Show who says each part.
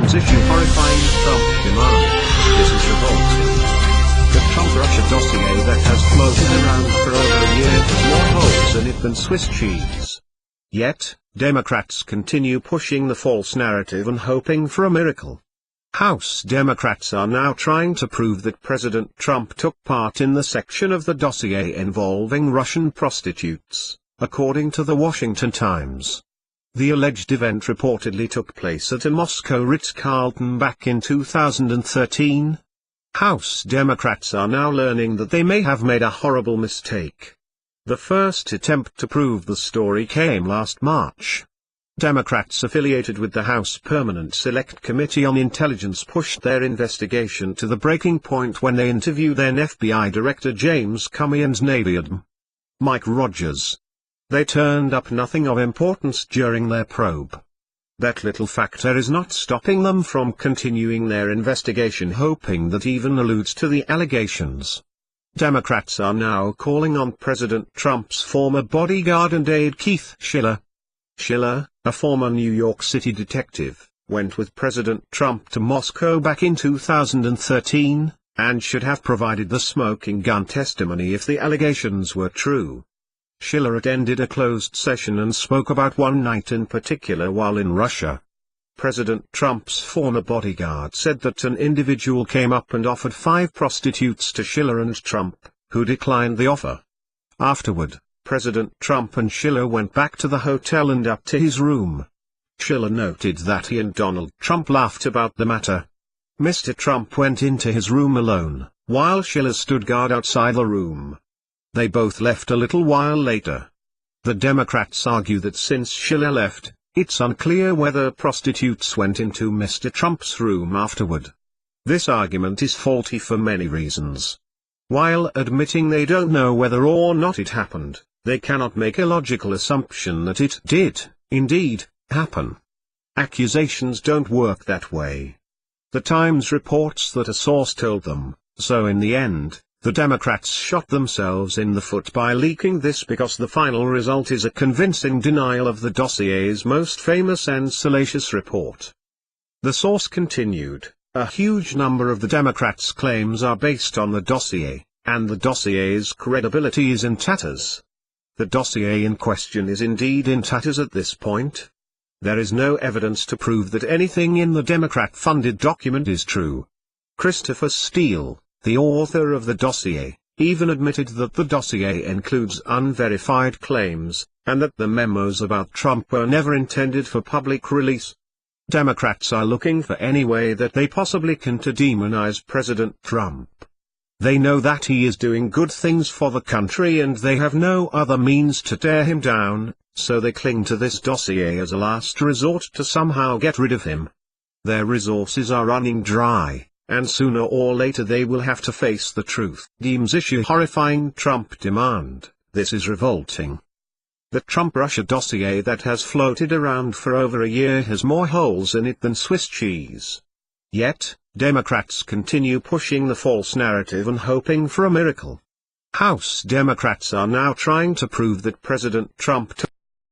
Speaker 1: Dems issue horrifying Trump demand. This is revolting. The Trump-Russia dossier that has floated around for over a year has more holes in it than Swiss cheese. Yet, Democrats continue pushing the false narrative and hoping for a miracle. House Democrats are now trying to prove that President Trump took part in the section of the dossier involving Russian prostitutes, according to the Washington Times. The alleged event reportedly took place at a Moscow Ritz-Carlton back in 2013. House Democrats are now learning that they may have made a horrible mistake. The first attempt to prove the story came last March. Democrats affiliated with the House Permanent Select Committee on Intelligence pushed their investigation to the breaking point when they interviewed then FBI Director James Comey and Navy Admiral Mike Rogers. They turned up nothing of importance during their probe. That little factor is not stopping them from continuing their investigation, hoping that even alludes to the allegations. Democrats are now calling on President Trump's former bodyguard and aide Keith Schiller. Schiller, a former New York City detective, went with President Trump to Moscow back in 2013, and should have provided the smoking gun testimony if the allegations were true. Schiller attended a closed session and spoke about one night in particular while in Russia. President Trump's former bodyguard said that an individual came up and offered 5 prostitutes to Schiller and Trump, who declined the offer. Afterward, President Trump and Schiller went back to the hotel and up to his room. Schiller noted that he and Donald Trump laughed about the matter. Mr. Trump went into his room alone, while Schiller stood guard outside the room. They both left a little while later. The Democrats argue that since Schiller left, it's unclear whether prostitutes went into Mr. Trump's room afterward. This argument is faulty for many reasons. While admitting they don't know whether or not it happened, they cannot make a logical assumption that it did, indeed, happen. Accusations don't work that way. The Times reports that a source told them, so in the end, the Democrats shot themselves in the foot by leaking this because the final result is a convincing denial of the dossier's most famous and salacious report. The source continued, a huge number of the Democrats' claims are based on the dossier, and the dossier's credibility is in tatters. The dossier in question is indeed in tatters at this point. There is no evidence to prove that anything in the Democrat-funded document is true. Christopher Steele, the author of the dossier, even admitted that the dossier includes unverified claims, and that the memos about Trump were never intended for public release. Democrats are looking for any way that they possibly can to demonize President Trump. They know that he is doing good things for the country and they have no other means to tear him down, so they cling to this dossier as a last resort to somehow get rid of him. Their resources are running dry, and sooner or later they will have to face the truth. Dems issue horrifying Trump demand. This is revolting. The Trump-Russia dossier that has floated around for over a year has more holes in it than Swiss cheese. Yet, Democrats continue pushing the false narrative and hoping for a miracle. House Democrats are now trying to prove that President Trump took